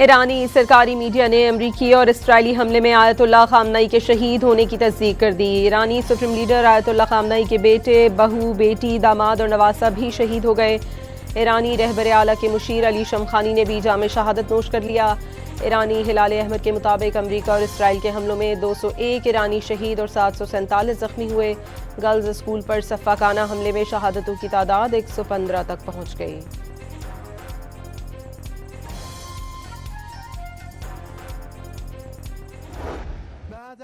ईरानी सरकारी मीडिया ने अमरीकी और इसराइली हमले में आयतुल्लाह खामनई के शहीद होने की तस्दीक कर दी। ईरानी सुप्रीम लीडर आयतुल्लाह खामनई के बेटे, बहू, बेटी, दामाद और नवासा भी शहीद हो गए। ईरानी रहबर आला के मुशीर अली शमखानी ने भी जाम शहादत नोश कर लिया। ईरानी हिलाल अहमद के मुताबिक अमरीका और इसराइल के हमलों में 201 ईरानी शहीद और 747 जख्मी हुए। गर्ल्स स्कूल पर सफ़ाकाना हमले में शहादतों की तादाद 115 तक पहुँच गई।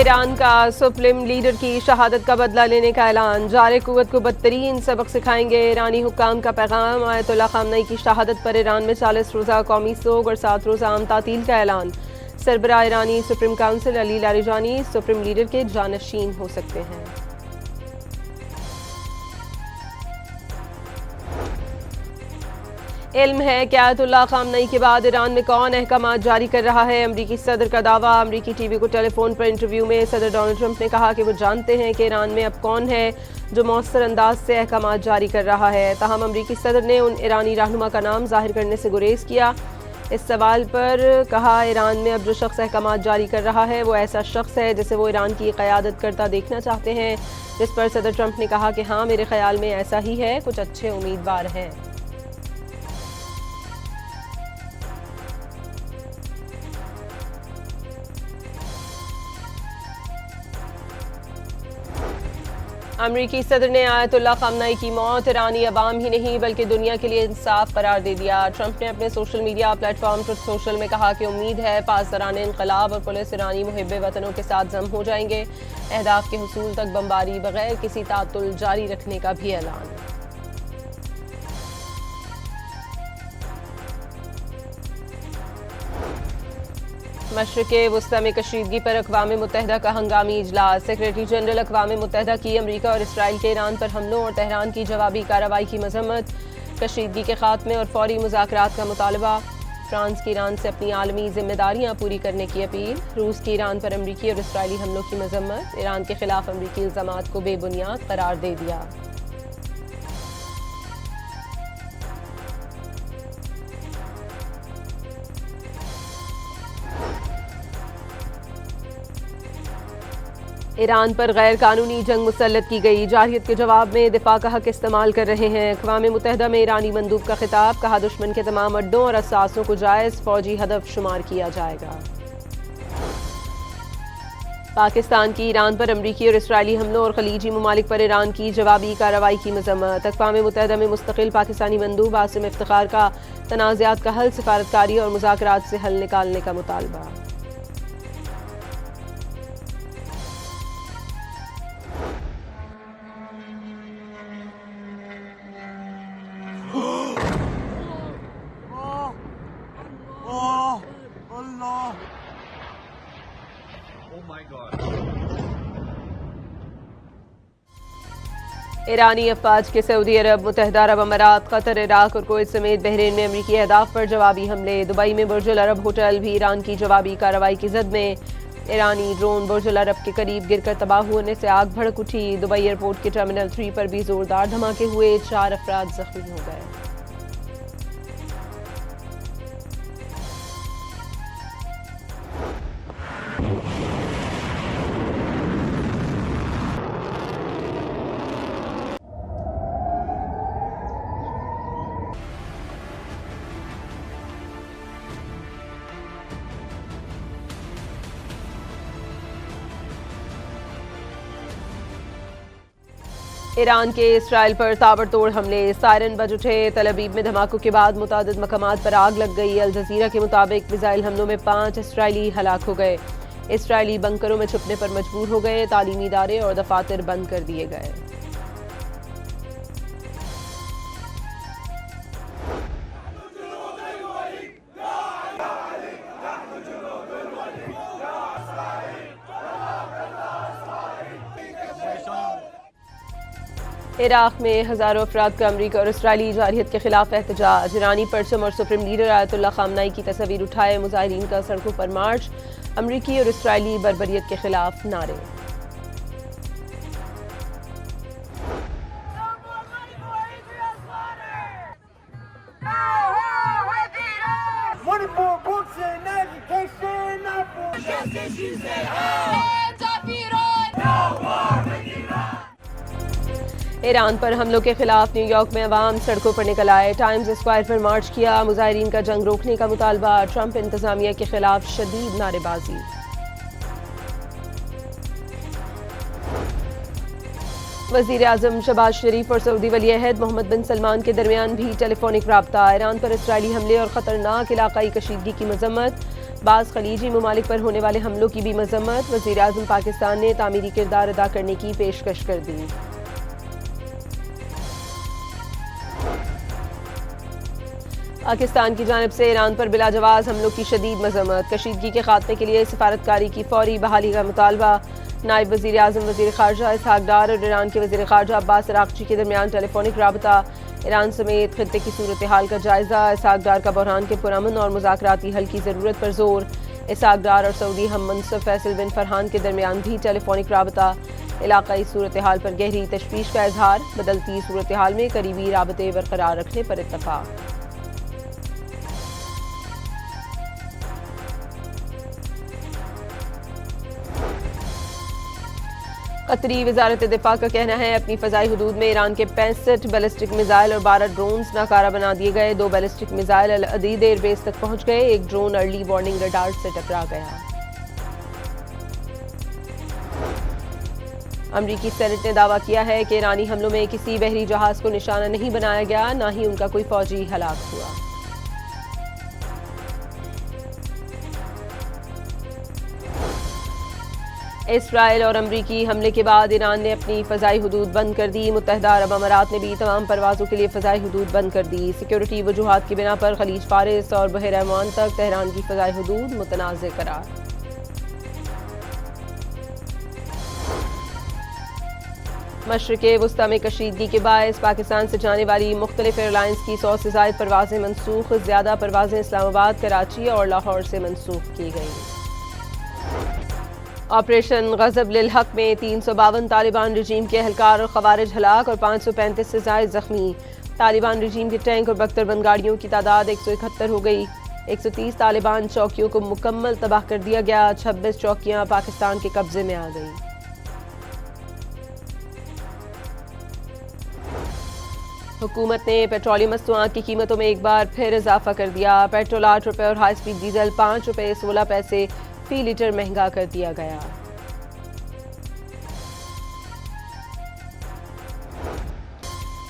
ईरान का सुप्रीम लीडर की शहादत का बदला लेने का ऐलान, जारे कुव्वत को बदतरीन सबक सिखाएंगे। ईरानी हुक्काम का पैगाम, आयतुल्लाह खामनई की शहादत पर ईरान में 40 रोज़ा कौमी सोग और 7 रोज़ा आम तातील का ऐलान। सरबराह ईरानी supreme council Ali Larijani supreme leader के जानशीन हो सकते हैं। इल्म है कि आयतुल्लाह खामनई के बाद ईरान में कौन अहकाम जारी कर रहा है। अमरीकी सदर का दावा। अमरीकी टीवी को टेलीफोन पर इंटरव्यू में सदर डोनाल्ड ट्रंप ने कहा कि वो जानते हैं कि ईरान में अब कौन है जो मौसर अंदाज से अहकाम जारी कर रहा है। ताहम अमरीकी सदर ने उन ईरानी रहनुमा का नाम जाहिर करने से गुरेज किया। इस सवाल पर कहा, ईरान में अब जो शख्स अहकाम जारी कर रहा है वो ऐसा शख्स है जिसे वो ईरान की क़यादत करता देखना चाहते हैं। जिस पर सदर ट्रंप ने कहा कि हाँ, मेरे ख्याल में ऐसा ही है, कुछ अच्छे उम्मीदवार हैं। अमरीकी सदर ने आयतुल्लाह खामनई की मौत ईरानी अवाम ही नहीं बल्कि दुनिया के लिए इंसाफ करार दे दिया। ट्रंप ने अपने social media platform truth social में कहा कि उम्मीद है पासदारान इनकलाब और पुलिस ईरानी मुहिब्बे वतनों के साथ जम हो जाएंगे। अहदाफ के हुसूल तक बमबारी बगैर किसी तातुल जारी रखने का भी ऐलान। मशरिक़ वुस्ता में कशीदगी पर अक़वाम मुत्तहिदा का हंगामी इजलास। सेक्रेटरी जनरल अक़वाम मुत्तहिदा की अमरीका और इसराइल के ईरान पर हमलों और तेहरान की जवाबी कार्रवाई की मज़म्मत। कशीदगी के खात्मे और फौरी मुज़ाकरात का मुतालबा। फ्रांस की ईरान से अपनी आलमी जिम्मेदारियाँ पूरी करने की अपील। रूस की ईरान पर अमरीकी और इसराइली हमलों की मज़म्मत। ईरान के खिलाफ अमरीकी इल्ज़ामात को बेबुनियाद करार दे दिया। ईरान पर गैर कानूनी जंग मुसल्लत की गई। जारहियत के जवाब में दिफा का हक इस्तेमाल कर रहे हैं। अक़वाम मुत्तहिदा में ईरानी मंदूब का खिताब। कहा, दुश्मन के तमाम अड्डों और असासों को जायज़ फौजी हदफ शुमार किया जाएगा। पाकिस्तान की ईरान पर अमरीकी और इसराइली हमलों और खलीजी ममालिक पर ईरान की जवाबी कार्रवाई की मज़म्मत। अक़वाम मुत्तहिदा में मुस्तकिल पाकिस्तानी मंदूब आसिम इफ्तिखार का तनाज़ात का हल, सिफारतकारी और मुज़ाकरात से हल निकालने का मुतालबा। ईरानी अफवाज के सऊदी अरब, मुत्तहिदा अरब अमारात, कतर, इराक और कुवैत समेत बहरीन में अमरीकी अहदाफ पर जवाबी हमले। दुबई में बुर्ज अल अरब होटल भी ईरान की जवाबी कार्रवाई की जद में। ईरानी ड्रोन बुर्ज अल अरब के करीब गिरकर तबाह होने से आग भड़क उठी। दुबई एयरपोर्ट के टर्मिनल 3 पर भी जोरदार धमाके हुए। 4 अफराद जख्मी हो गए। ईरान के इसराइल पर ताबड़तोड़ हमले, सायरन बज उठे। तल अबीब में धमाकों के बाद मुतादिद मकामात पर आग लग गई। अल जजीरा के मुताबिक मिसाइल हमलों में 5 इसराइली हलाक हो गए। इसराइली बंकरों में छुपने पर मजबूर हो गए। तालीमी इदारे और दफातर बंद कर दिए गए। इराक में हज़ारों अफराद का अमरीका और इसराइली जारहियत के खिलाफ एहतजाज। ईरानी परचम और सुप्रीम लीडर आयतुल्लाह खामनाई की तस्वीर उठाए मुजाहिरीन का सड़कों पर मार्च। अमरीकी और इसराइली बर्बरियत के खिलाफ नारे। ईरान पर हमलों के खिलाफ न्यूयॉर्क में अवाम सड़कों पर निकल आए। टाइम्स स्क्वायर पर मार्च किया। मुजाहिरीन का जंग रोकने का मुतालबा। ट्रंप इंतजामिया के खिलाफ शदीद नारेबाजी। वजीर आजम शहबाज शरीफ और सऊदी वली अहद मोहम्मद बिन सलमान के दरमियान भी टेलीफोनिक राब्ता। ईरान पर इसराइली हमले और खतरनाक इलाकाई कशीदगी की मजम्मत। बाज़ खलीजी ममालिक पर होने वाले हमलों की भी मजम्मत। वजीर आजम पाकिस्तान ने तामीरी किरदार अदा करने की पेशकश कर दी। पाकिस्तान की जानिब से ईरान पर बिलाजवाज हमलों की शदीद मजम्मत। कशीदगी के खात्मे के लिए सिफारतकारी की फौरी बहाली का मुतालबा। नायब वज़ीर आज़म वज़ीर ख़ारजा इसहाक डार और ईरान के वज़ीर ख़ारजा अब्बास अराग़ची के दरमियान टेलीफोनिक राबता। ईरान समेत खित्ते की सूरत हाल का जायज़ा। इसहाक डार का बहरान के पुरअमन और मुज़ाकराती हल की ज़रूरत पर जोर। इसहाक डार और सऊदी हम मंसब फैसल बिन फरहान के दरमियान भी टेलीफोनिक राबता। इलाकाई सूरत हाल पर गहरी तशवीश का इजहार। बदलती सूरत हाल में करीबी राबते बरकरार रखने पर इत्तफाक। कतरी वजारत दिफा का कहना है अपनी फ़ज़ाई हदूद में ईरान के 65 बैलिस्टिक मिसाइल और 12 ड्रोन्स नाकारा बना दिए गए। 2 बैलिस्टिक मिसाइल अल अदीद एयरबेस तक पहुंच गए। एक ड्रोन अर्ली वार्निंग रडार से टकरा गया। अमरीकी सेनेट ने दावा किया है कि ईरानी हमलों में किसी बहरी जहाज को निशाना नहीं बनाया गया, न ही उनका कोई फौजी हलाक हुआ। इसराइल और अमरीकी हमले के बाद ईरान ने अपनी फ़ज़ाई हदूद बंद कर दी। मुत्तहिदा अरब अमारात ने भी तमाम परवाज़ों के लिए फ़ज़ाई हदूद बंद कर दी। सिक्योरिटी वजूहात की बिना पर खलीज फारिस और बहर ओमान तक तेहरान की फ़ज़ाई हदूद मुतनाज़ करार। मशरिक़ वुस्ता में कशीदगी के बायस पाकिस्तान से जाने वाली मुख्तलिफ एयरलाइंस की 100 से ज़ायद परवाज़ें मनसूख। ज़्यादा परवाज़ें इस्लामाबाद, कराची और लाहौर से मनसूख की गई। ऑपरेशन गज़ब लिल हक में 352 तालिबान रजीम के अहलकार और खवारिज हलाक और 535 से ज़ायद जख्मी। तालिबान रजीम के टैंक और बख्तरबंद गाड़ियों की तादाद 171 हो गई। 130 तालिबान चौकियों को मुकम्मल तबाह कर दिया गया। 26 चौकियाँ पाकिस्तान के कब्जे में आ गई। हुकूमत ने पेट्रोलियम मसनूआत की कीमतों में एक बार फिर इजाफा कर दिया। पेट्रोल 8 रुपये और हाई स्पीड डीजल 5 रुपये 16 पैसे फी लीटर महंगा कर दिया गया।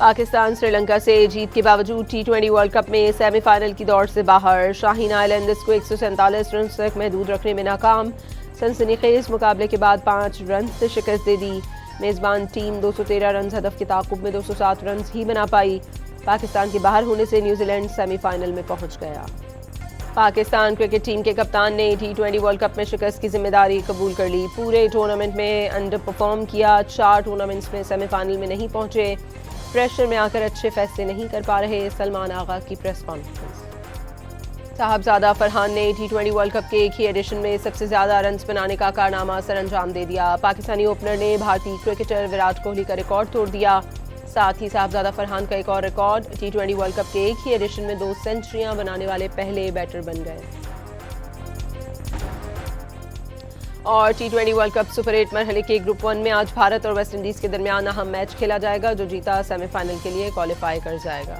पाकिस्तान श्रीलंका से जीत के बावजूद T20 वर्ल्ड कप में सेमीफाइनल की दौड़ से बाहर। शाहीन आइलैंडर्स को 147 रन तक महदूद रखने में नाकाम। सनसनीखेज मुकाबले के बाद 5 रन से शिकस्त दे दी। मेज़बान टीम 213 रन हदफ के ताक़ुब में 207 रन ही बना पाई। पाकिस्तान के बाहर होने से न्यूजीलैंड सेमीफाइनल में पहुंच गया। पाकिस्तान क्रिकेट टीम के कप्तान ने T20 वर्ल्ड कप में शिकस्त की जिम्मेदारी कबूल कर ली। पूरे टूर्नामेंट में अंडर परफॉर्म किया। 4 टूर्नामेंट्स में सेमीफाइनल में नहीं पहुंचे। प्रेशर में आकर अच्छे फैसले नहीं कर पा रहे। सलमान आगा की प्रेस कॉन्फ्रेंस। साहबजादा फरहान ने T20 वर्ल्ड कप के एक ही एडिशन में सबसे ज्यादा रन्स बनाने का कारनामा सर अंजाम दे दिया। पाकिस्तानी ओपनर ने भारतीय क्रिकेटर विराट कोहली का रिकॉर्ड तोड़ दिया। साथ ही साहबजादा फरहान का एक और रिकॉर्ड। T20 वर्ल्ड कप के एक ही एडिशन में 2 सेंचुरियां बनाने वाले पहले बैटर बन गए। और T20 वर्ल्ड कप सुपर 8 मरहले के ग्रुप 1 में आज भारत और वेस्ट इंडीज के दरमियान अहम मैच खेला जाएगा। जो जीता सेमीफाइनल के लिए क्वालिफाई कर जाएगा।